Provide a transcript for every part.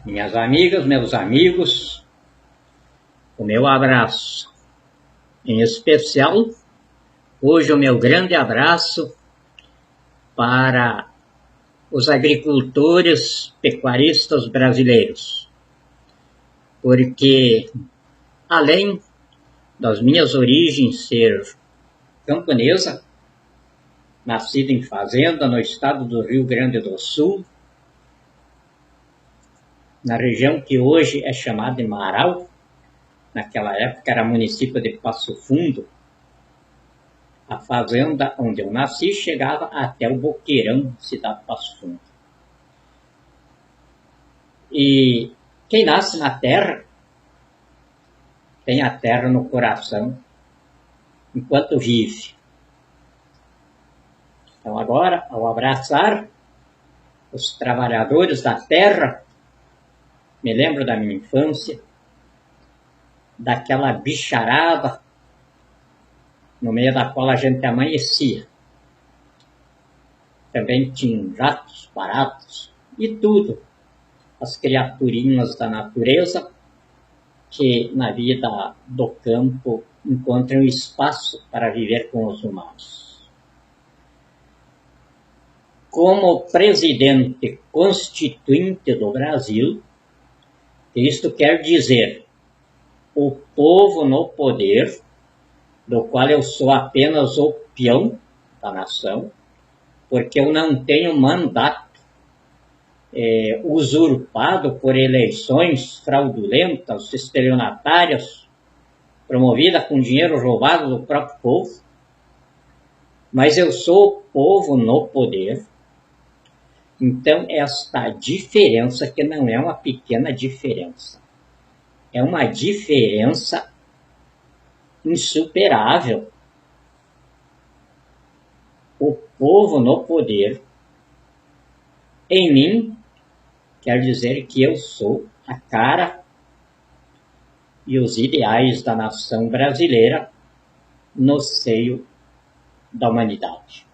Minhas amigas, meus amigos, o meu abraço. Em especial, hoje o meu grande abraço para os agricultores pecuaristas brasileiros, porque além das minhas origens ser camponesa, nascido em fazenda no estado do Rio Grande do Sul, na região que hoje é chamada de Marau, naquela época era município de Passo Fundo. A fazenda onde eu nasci chegava até o Boqueirão, cidade de Passo Fundo. E quem nasce na terra, tem a terra no coração, enquanto vive. Então agora, ao abraçar os trabalhadores da terra, me lembro da minha infância, daquela bicharada no meio da qual a gente amanhecia. Também tinha ratos, baratos e tudo. As criaturinhas da natureza que na vida do campo encontram espaço para viver com os humanos. Como presidente constituinte do Brasil, isto quer dizer o povo no poder, do qual eu sou apenas o peão da nação, porque eu não tenho mandato usurpado por eleições fraudulentas, estelionatárias, promovida com dinheiro roubado do próprio povo, mas eu sou o povo no poder. Então, esta diferença, que não é uma pequena diferença, é uma diferença insuperável. O povo no poder, em mim, quer dizer que eu sou a cara e os ideais da nação brasileira no seio da humanidade.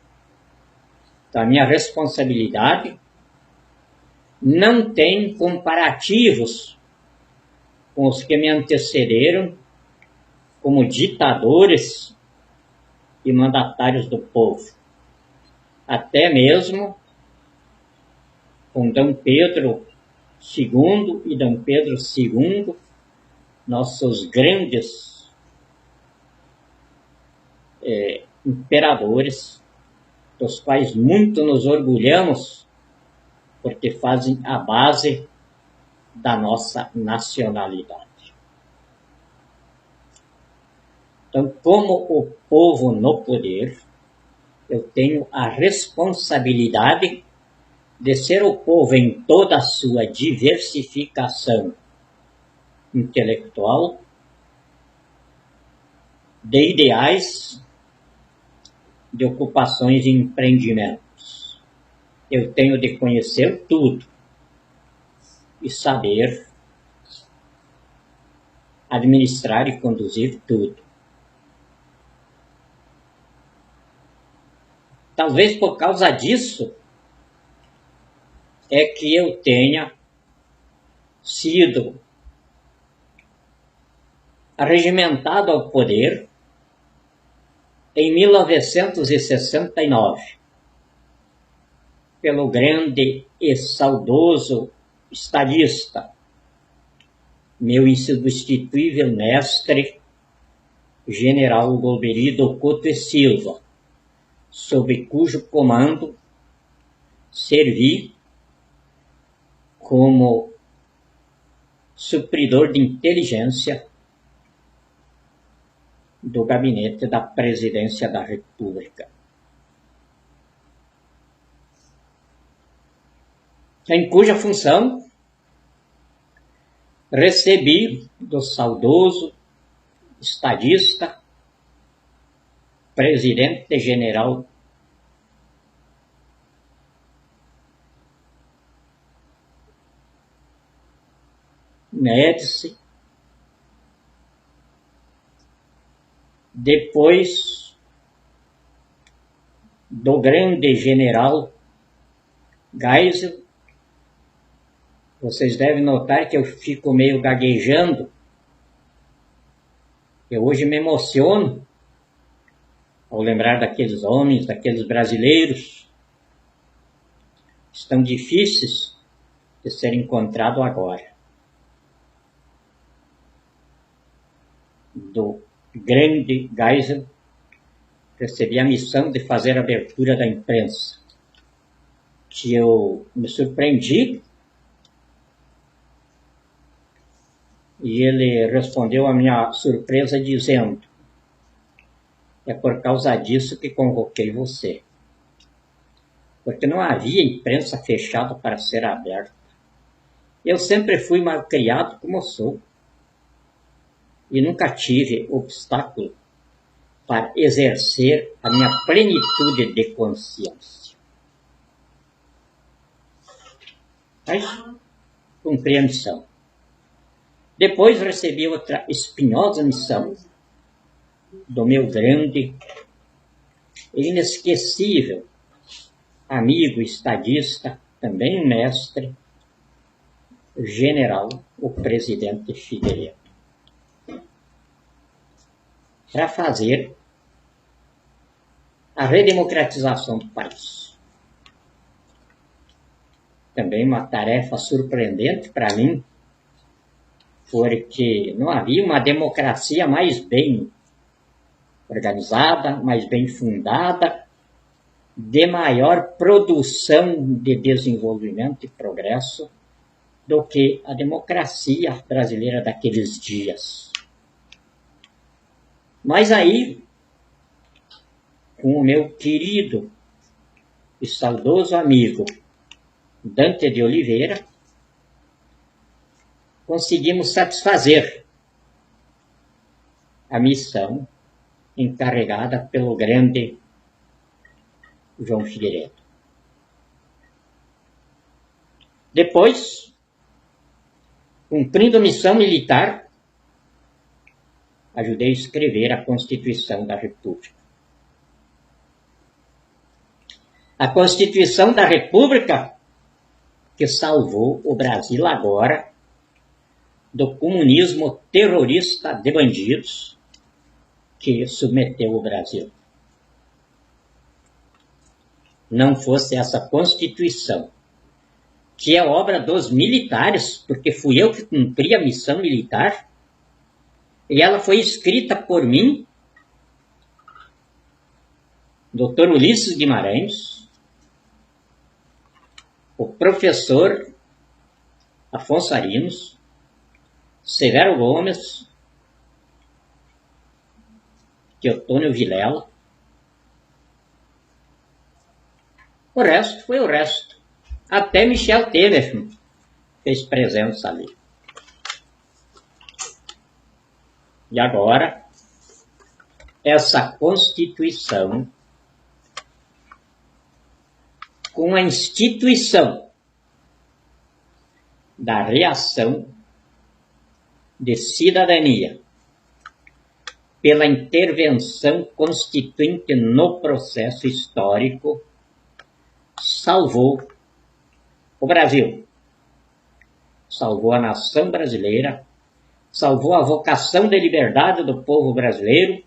Então, a minha responsabilidade não tem comparativos com os que me antecederam como ditadores e mandatários do povo. Até mesmo com Dom Pedro II e Dom Pedro II, nossos grandes imperadores, dos quais muito nos orgulhamos, porque fazem a base da nossa nacionalidade. Então, como o povo no poder, eu tenho a responsabilidade de ser o povo em toda a sua diversificação intelectual, de ideais, de ocupações e empreendimentos. Eu tenho de conhecer tudo e saber administrar e conduzir tudo. Talvez por causa disso é que eu tenha sido arregimentado ao poder em 1969 pelo grande e saudoso estadista, meu insubstituível mestre, general Golbery Couto e Silva, sob cujo comando servi como supridor de inteligência do gabinete da presidência da República. Em cuja função recebi do saudoso estadista, presidente-general Médici, depois do grande general Geisel, Vocês devem notar que eu fico meio gaguejando. Eu hoje me emociono ao lembrar daqueles homens, daqueles brasileiros que estão difíceis de ser encontrados agora. Do grande Geisel, recebi a missão de fazer a abertura da imprensa, que eu me surpreendi, e ele respondeu à minha surpresa dizendo: é por causa disso que convoquei você, porque não havia imprensa fechada para ser aberta. Eu sempre fui mal criado como sou, e nunca tive obstáculo para exercer a minha plenitude de consciência. Mas cumpri a missão. Depois recebi outra espinhosa missão do meu grande e inesquecível amigo estadista, também mestre, general, o presidente Figueiredo, para fazer a redemocratização do país. Também uma tarefa surpreendente para mim, porque não havia uma democracia mais bem organizada, mais bem fundada, de maior produção de desenvolvimento e progresso do que a democracia brasileira daqueles dias. Mas aí, com o meu querido e saudoso amigo Dante de Oliveira, conseguimos satisfazer a missão encarregada pelo grande João Figueiredo. Depois, cumprindo a missão militar, ajudei a escrever a Constituição da República. A Constituição da República que salvou o Brasil agora do comunismo terrorista de bandidos que submeteu o Brasil. Não fosse essa Constituição, que é obra dos militares, porque fui eu que cumpri a missão militar, e ela foi escrita por mim, Dr. Ulisses Guimarães, o professor Afonso Arinos, Severo Gomes, Teotônio Vilela. O resto foi o resto. Até Michel Temer fez presença ali. E agora, essa Constituição, com a instituição da reação de cidadania pela intervenção constituinte no processo histórico, salvou o Brasil, salvou a nação brasileira, salvou a vocação de liberdade do povo brasileiro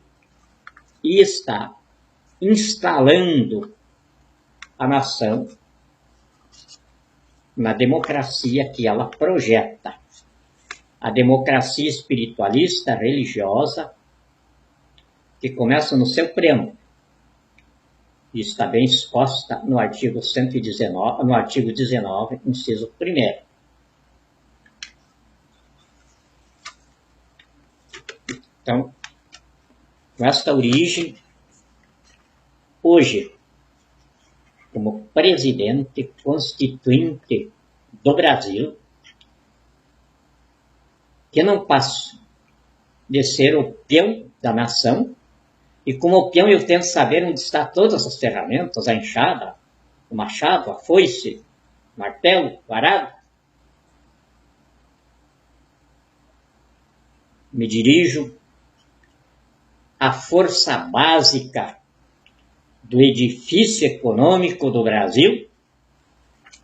e está instalando a nação na democracia que ela projeta. A democracia espiritualista, religiosa, que começa no seu preâmbulo e está bem exposta no artigo 119, no artigo 19, inciso 1º. Então, com esta origem, hoje, como presidente constituinte do Brasil, que não passo de ser o peão da nação, e como peão eu tento saber onde estão todas as ferramentas, a enxada, o machado, a foice, o martelo, o arado. Me dirijo à força básica do edifício econômico do Brasil,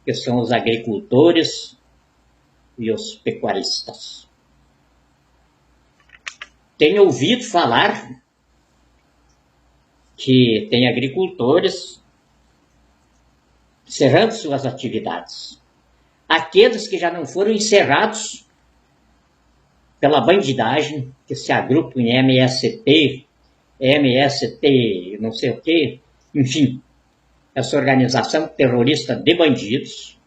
que são os agricultores, e os pecuaristas. Tenho ouvido falar que tem agricultores encerrando suas atividades. Aqueles que já não foram encerrados pela bandidagem, que se agrupam em MST, não sei o quê, enfim, essa organização terrorista de bandidos,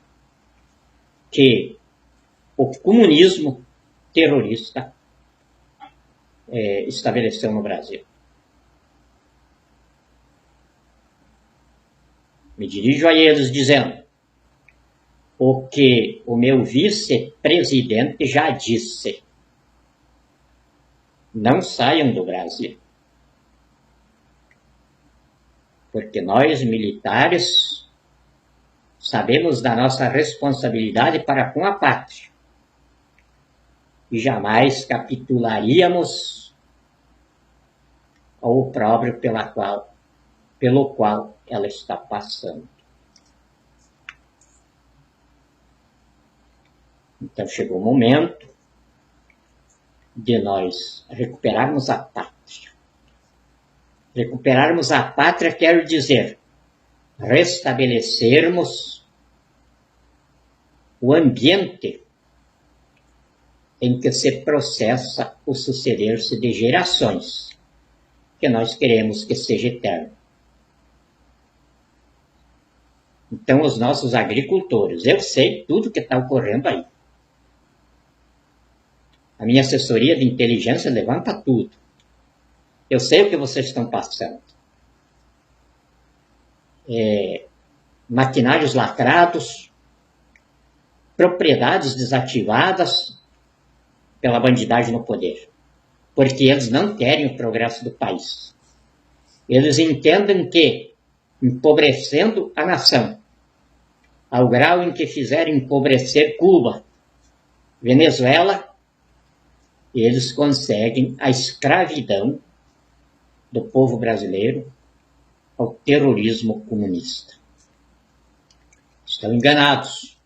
que o comunismo terrorista estabeleceu no Brasil. Me dirijo a eles dizendo o que o meu vice-presidente já disse: não saiam do Brasil. Porque nós, militares, sabemos da nossa responsabilidade para com a pátria. E jamais capitularíamos ao opróbrio pelo qual ela está passando. Então chegou o momento de nós recuperarmos a pátria. Recuperarmos a pátria quer dizer restabelecermos o ambiente em que se processa o suceder-se de gerações, que nós queremos que seja eterno. Então, os nossos agricultores, eu sei tudo que está ocorrendo aí. A minha assessoria de inteligência levanta tudo. Eu sei o que vocês estão passando. Maquinários lacrados, propriedades desativadas pela bandidagem no poder. Porque eles não querem o progresso do país. Eles entendem que, empobrecendo a nação, ao grau em que fizeram empobrecer Cuba, Venezuela, eles conseguem a escravidão do povo brasileiro ao terrorismo comunista. Estão enganados,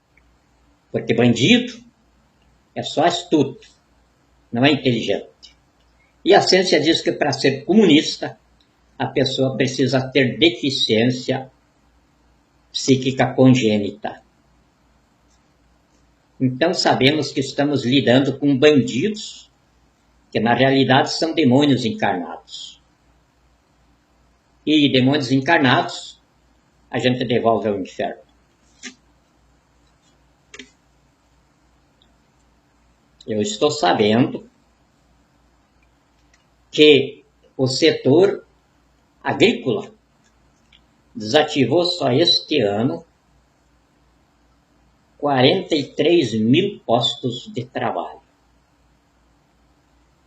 porque bandido é só astuto, não é inteligente. E a ciência diz que para ser comunista, a pessoa precisa ter deficiência psíquica congênita. Então sabemos que estamos lidando com bandidos que na realidade são demônios encarnados. E demônios encarnados a gente devolve ao inferno. Eu estou sabendo que o setor agrícola desativou só este ano 43 mil postos de trabalho.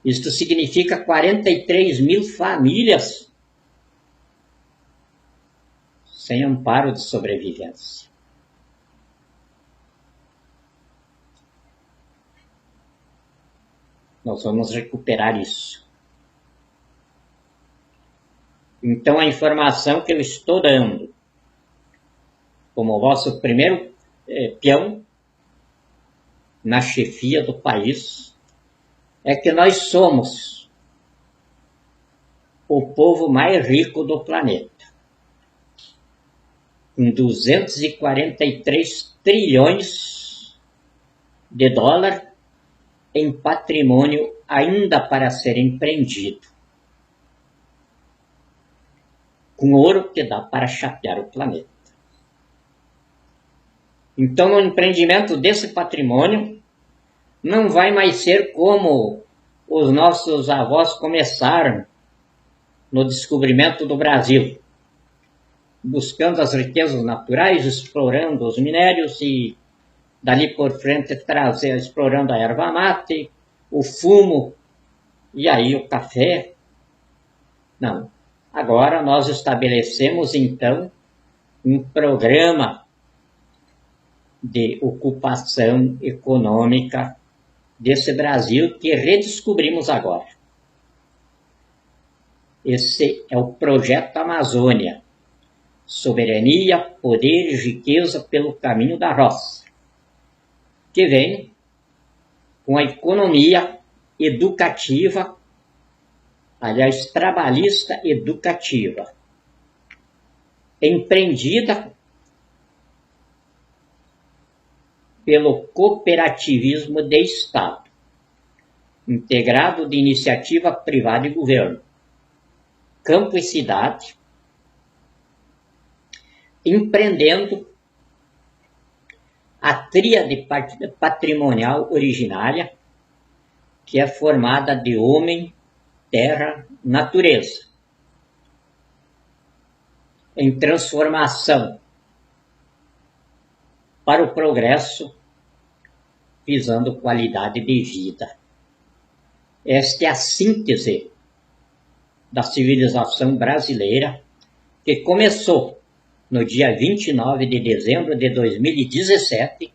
Isto significa 43 mil famílias sem amparo de sobrevivência. Nós vamos recuperar isso. Então, a informação que eu estou dando, como vosso primeiro peão na chefia do país, é que nós somos o povo mais rico do planeta, com 243 trilhões de dólares em patrimônio ainda para ser empreendido, com ouro que dá para chapear o planeta. Então, no empreendimento desse patrimônio, não vai mais ser como os nossos avós começaram no descobrimento do Brasil, buscando as riquezas naturais, explorando os minérios e dali por frente explorando a erva mate, o fumo e aí o café. Não. Agora nós estabelecemos então um programa de ocupação econômica desse Brasil que redescobrimos agora. Esse é o Projeto Amazônia, soberania, poder e riqueza pelo caminho da roça, que vem com a economia educativa, aliás, trabalhista educativa, empreendida pelo cooperativismo de Estado, integrado de iniciativa privada e governo, campo e cidade, empreendendo a tríade patrimonial originária, que é formada de homem, terra, natureza, em transformação para o progresso, visando qualidade de vida. Esta é a síntese da civilização brasileira, que começou no dia 29 de dezembro de 2017,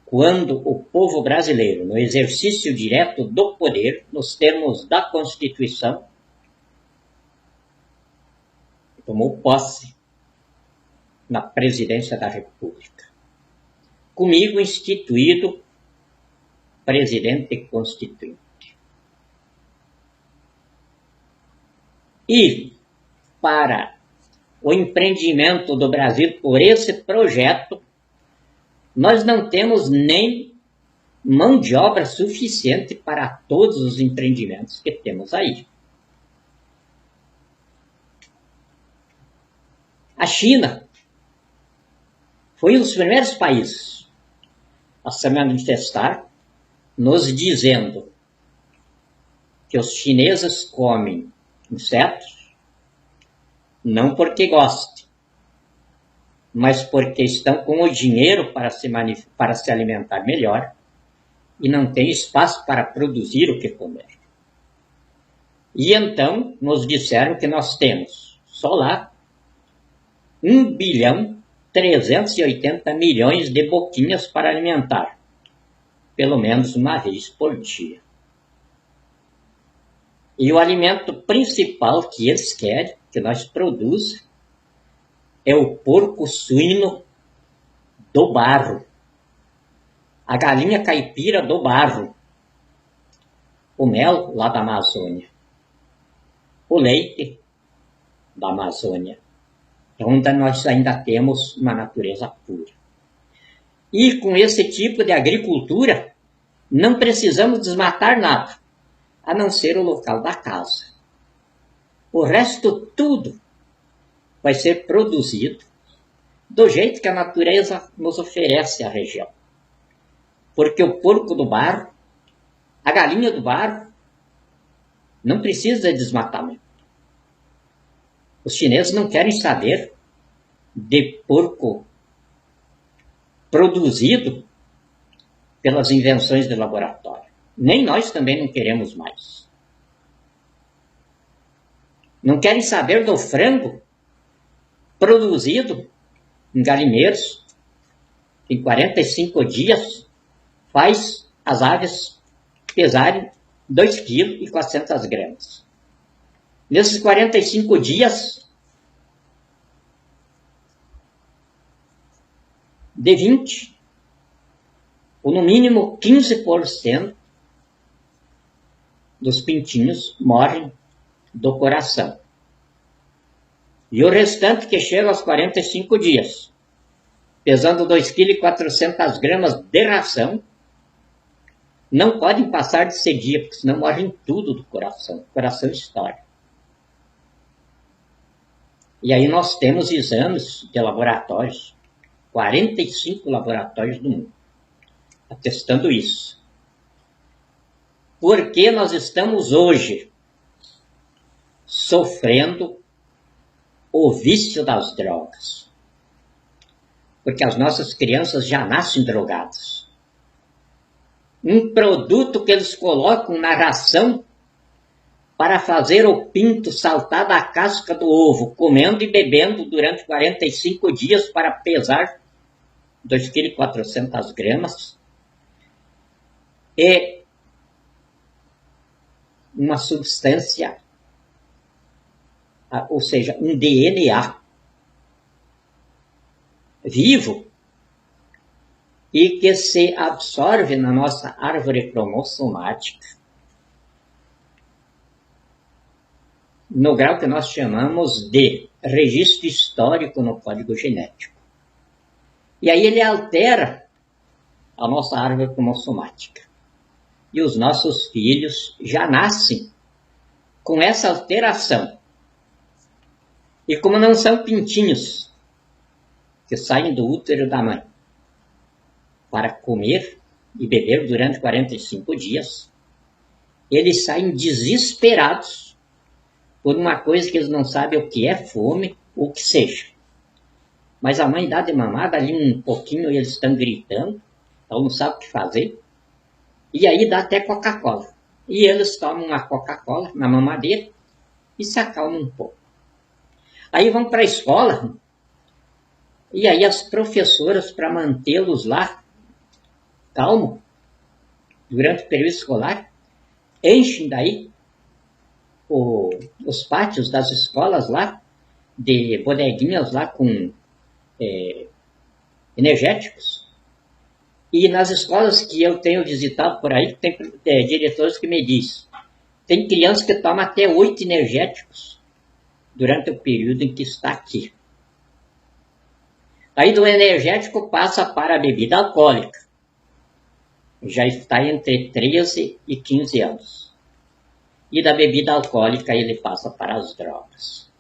quando o povo brasileiro, no exercício direto do poder, nos termos da Constituição, tomou posse na presidência da República. Comigo instituído presidente constituinte. E para o empreendimento do Brasil por esse projeto, nós não temos nem mão de obra suficiente para todos os empreendimentos que temos aí. A China foi um dos primeiros países a se manifestar, nos dizendo que os chineses comem insetos não porque gostem, mas porque estão com o dinheiro para se alimentar melhor e não tem espaço para produzir o que comer. E então nos disseram que nós temos só lá 1.380 bilhões de boquinhas para alimentar, pelo menos uma vez por dia. E o alimento principal que eles querem, que nós produzimos, é o porco suíno do barro, a galinha caipira do barro, o mel lá da Amazônia, o leite da Amazônia, onde nós ainda temos uma natureza pura. E com esse tipo de agricultura, não precisamos desmatar nada, a não ser o local da casa. O resto tudo vai ser produzido do jeito que a natureza nos oferece a região. Porque o porco do barro, a galinha do barro, não precisa de desmatamento. Os chineses não querem saber de porco produzido pelas invenções de laboratório. Nem nós também não queremos mais. Não querem saber do frango produzido em galinheiros, que em 45 dias faz as aves pesarem 2,4 kg. Nesses 45 dias, de 20, ou no mínimo 15% dos pintinhos morrem do coração. E o restante, que chega aos 45 dias, pesando 2,4 kg de ração, não podem passar desse dia, porque senão morrem tudo do coração. O coração estoura. E aí nós temos exames de laboratórios, 45 laboratórios do mundo, atestando isso. Por que nós estamos hoje sofrendo o vício das drogas? Porque as nossas crianças já nascem drogadas. Um produto que eles colocam na ração para fazer o pinto saltar da casca do ovo, comendo e bebendo durante 45 dias para pesar 2,4 kg, é uma substância, ou seja, um DNA vivo, e que se absorve na nossa árvore cromossomática, no grau que nós chamamos de registro histórico no código genético. E aí ele altera a nossa árvore cromossomática. E os nossos filhos já nascem com essa alteração. E como não são pintinhos que saem do útero da mãe para comer e beber durante 45 dias, eles saem desesperados por uma coisa que eles não sabem o que é fome ou o que seja. Mas a mãe dá de mamada ali um pouquinho e eles estão gritando, então não sabem o que fazer. E aí dá até Coca-Cola. E eles tomam a Coca-Cola na mamadeira e se acalmam um pouco. Aí vão para a escola, e aí as professoras, para mantê-los lá, calmo, durante o período escolar, enchem daí os pátios das escolas lá, de bodeguinhas lá com energéticos. E nas escolas que eu tenho visitado por aí, tem diretores que me dizem, tem criança que toma até 8 energéticos durante o período em que está aqui. Aí do energético passa para a bebida alcoólica. Já está entre 13 e 15 anos. E da bebida alcoólica ele passa para as drogas.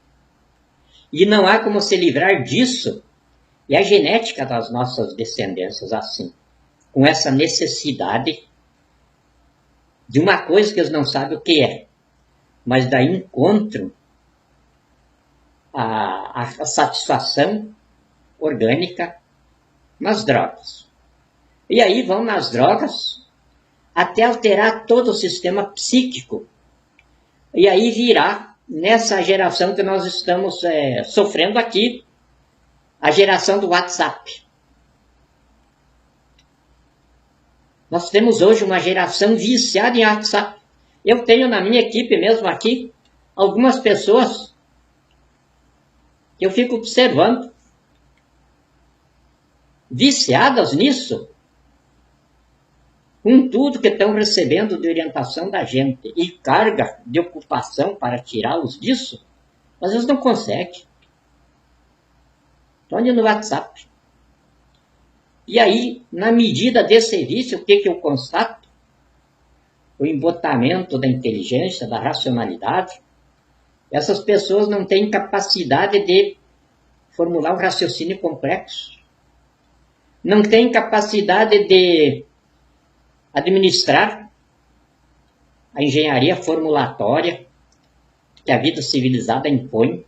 E não há como se livrar disso. E a genética das nossas descendências assim, com essa necessidade de uma coisa que eles não sabem o que é, mas daí encontram a satisfação orgânica nas drogas. E aí vão nas drogas até alterar todo o sistema psíquico. E aí virá, nessa geração que nós estamos sofrendo aqui, a geração do WhatsApp. Nós temos hoje uma geração viciada em WhatsApp. Eu tenho na minha equipe mesmo aqui, algumas pessoas que eu fico observando, viciadas nisso, com tudo que estão recebendo de orientação da gente e carga de ocupação para tirá-los disso, mas eles não conseguem. Estão ali no WhatsApp. E aí, na medida desse vício, o que eu constato? O embotamento da inteligência, da racionalidade. Essas pessoas não têm capacidade de formular um raciocínio complexo. Não têm capacidade de administrar a engenharia formulatória que a vida civilizada impõe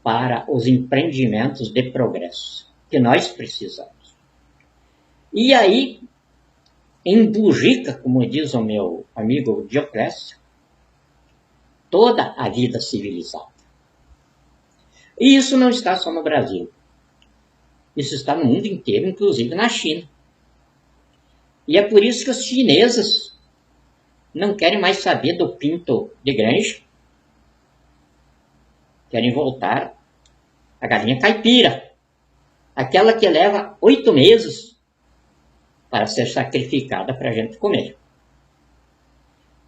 para os empreendimentos de progresso que nós precisamos. E aí, embugica, como diz o meu amigo Dioclésio, toda a vida civilizada. E isso não está só no Brasil. Isso está no mundo inteiro, inclusive na China. E é por isso que os chineses não querem mais saber do pinto de granja. Querem voltar à galinha caipira. Aquela que leva 8 meses para ser sacrificada para a gente comer.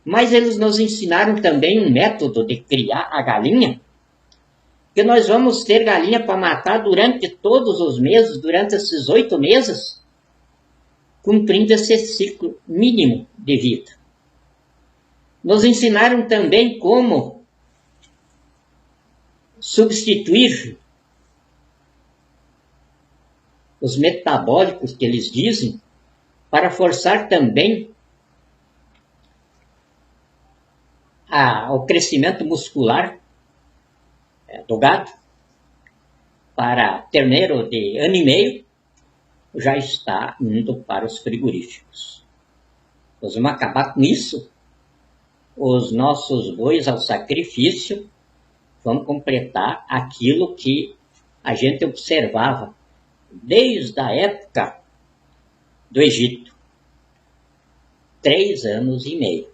Mas eles nos ensinaram também um método de criar a galinha, que nós vamos ter galinha para matar durante todos os meses, durante esses 8 meses, cumprindo esse ciclo mínimo de vida. Nos ensinaram também como substituir os metabólicos que eles dizem para forçar também o crescimento muscular do gado. Para terneiro de 1 ano e meio, já está indo para os frigoríficos. Nós vamos acabar com isso. Os nossos bois ao sacrifício vão completar aquilo que a gente observava desde a época do Egito. 3 anos e meio.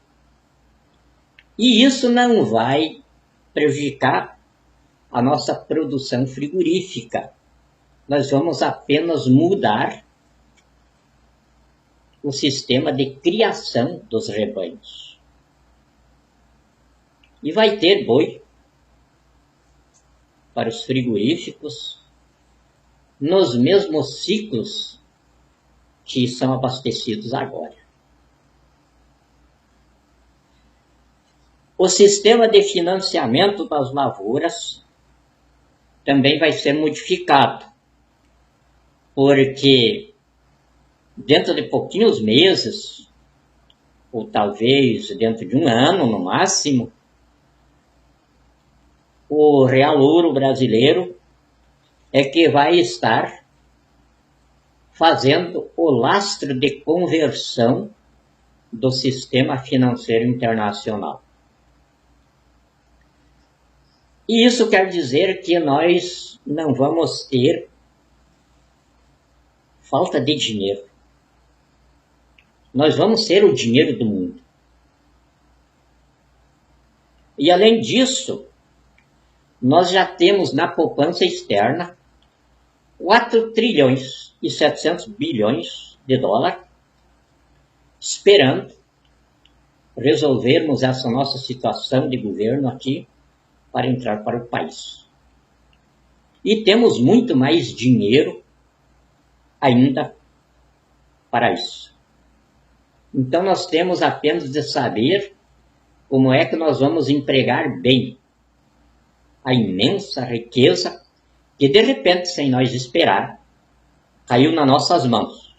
E isso não vai prejudicar a nossa produção frigorífica. Nós vamos apenas mudar o sistema de criação dos rebanhos. E vai ter boi para os frigoríficos nos mesmos ciclos que são abastecidos agora. O sistema de financiamento das lavouras também vai ser modificado, porque dentro de pouquinhos meses, ou talvez dentro de um ano no máximo, o Real Ouro brasileiro é que vai estar fazendo o lastro de conversão do sistema financeiro internacional. E isso quer dizer que nós não vamos ter falta de dinheiro. Nós vamos ser o dinheiro do mundo. E além disso, nós já temos na poupança externa 4 trilhões e 700 bilhões de dólares esperando resolvermos essa nossa situação de governo aqui para entrar para o país. E temos muito mais dinheiro ainda para isso. Então nós temos apenas de saber como é que nós vamos empregar bem a imensa riqueza que de repente, sem nós esperar, caiu nas nossas mãos.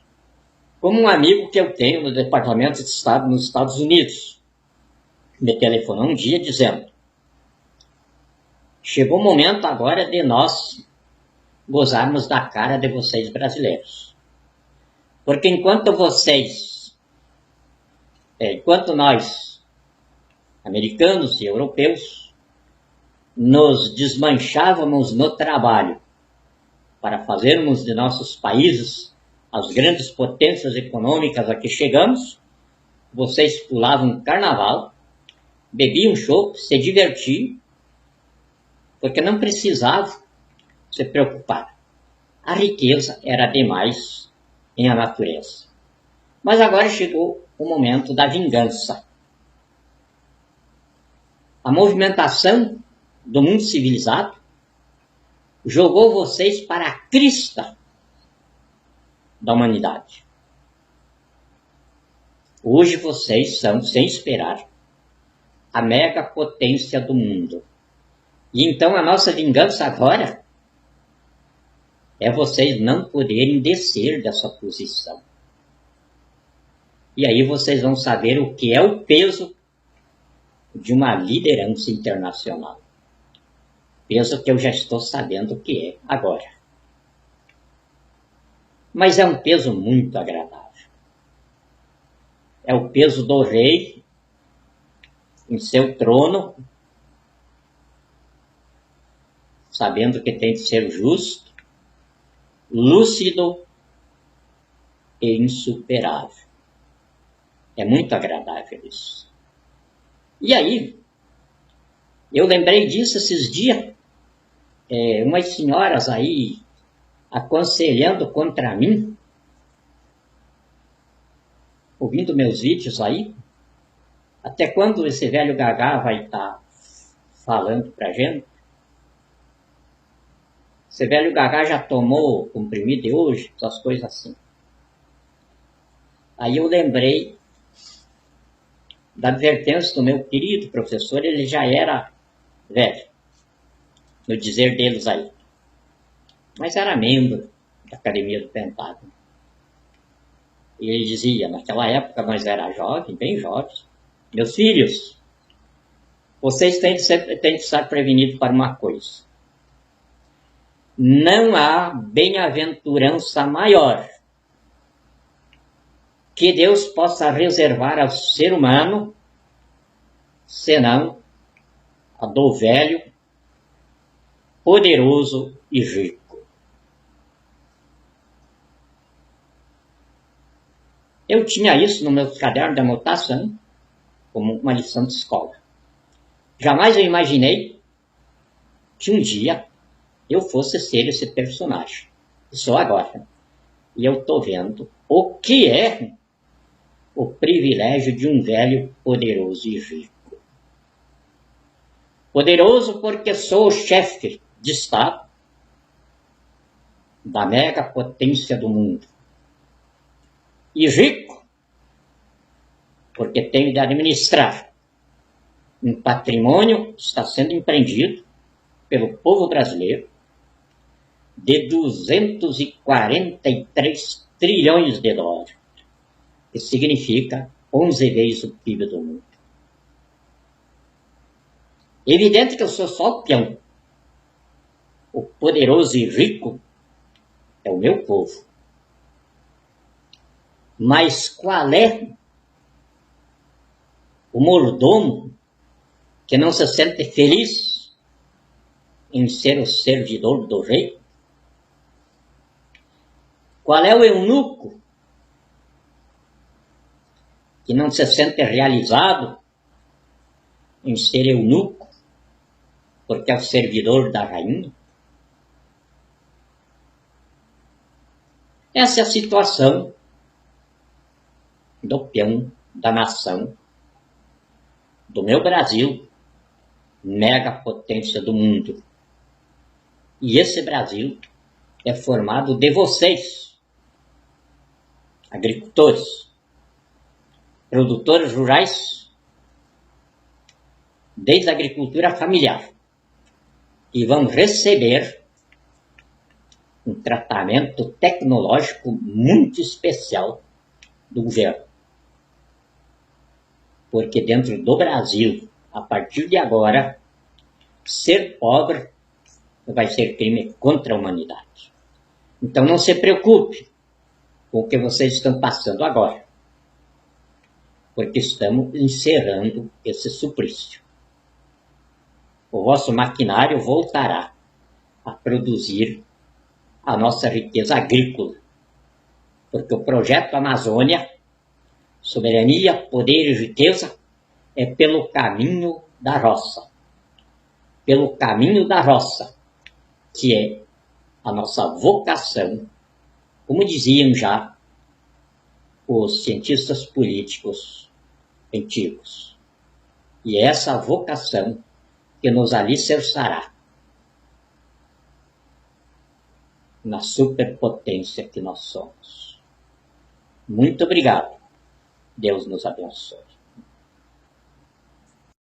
Como um amigo que eu tenho no Departamento de Estado nos Estados Unidos, me telefonou um dia dizendo: chegou o momento agora de nós gozarmos da cara de vocês brasileiros. Porque enquanto nós, americanos e europeus, nos desmanchávamos no trabalho para fazermos de nossos países as grandes potências econômicas a que chegamos, vocês pulavam carnaval, bebiam chopp, se divertiam, porque não precisavam se preocupar. A riqueza era demais em a natureza. Mas agora chegou o momento da vingança. A movimentação do mundo civilizado jogou vocês para a crista da humanidade. Hoje vocês são, sem esperar, a mega potência do mundo. E então a nossa vingança agora é vocês não poderem descer dessa posição. E aí vocês vão saber o que é o peso de uma liderança internacional. Peso que eu já estou sabendo o que é agora. Mas é um peso muito agradável. É o peso do rei em seu trono, sabendo que tem de ser justo, lúcido e insuperável. É muito agradável isso. E aí, eu lembrei disso esses dias, umas senhoras aí aconselhando contra mim, ouvindo meus vídeos aí. Até quando esse velho Gagá vai estar falando pra gente? Esse velho Gagá já tomou comprimido de hoje? Essas coisas assim. Aí eu lembrei da advertência do meu querido professor, ele já era velho, no dizer deles aí. Mas era membro da Academia do Pentágono. E ele dizia, naquela época nós éramos jovens, bem jovens: meus filhos, vocês têm de estar prevenidos para uma coisa. Não há bem-aventurança maior que Deus possa reservar ao ser humano, senão a do velho, poderoso e rico. Eu tinha isso no meu caderno de anotação, como uma lição de escola. Jamais eu imaginei que um dia eu fosse ser esse personagem. Só agora. E eu estou vendo o que é o privilégio de um velho poderoso e rico. Poderoso porque sou o chefe de Estado da mega potência do mundo. E rico porque tenho de administrar um patrimônio que está sendo empreendido pelo povo brasileiro de 243 trilhões de dólares, que significa 11 vezes o PIB do mundo. Evidente que eu sou só o peão. O poderoso e rico é o meu povo. Mas qual é o mordomo que não se sente feliz em ser o servidor do rei? Qual é o eunuco que não se sente realizado em ser eunuco porque é o servidor da rainha? Essa é a situação do peão da nação, do meu Brasil, mega potência do mundo. E esse Brasil é formado de vocês, agricultores, produtores rurais, desde a agricultura familiar, que vão receber um tratamento tecnológico muito especial do governo. Porque dentro do Brasil, a partir de agora, ser pobre vai ser crime contra a humanidade. Então não se preocupe com o que vocês estão passando agora, porque estamos encerrando esse suplício. O vosso maquinário voltará a produzir a nossa riqueza agrícola, porque o projeto Amazônia, soberania, poder e riqueza, é pelo caminho da roça. Pelo caminho da roça, que é a nossa vocação, como diziam já os cientistas políticos antigos. E é essa vocação que nos alicerçará na superpotência que nós somos. Muito obrigado. Deus nos abençoe.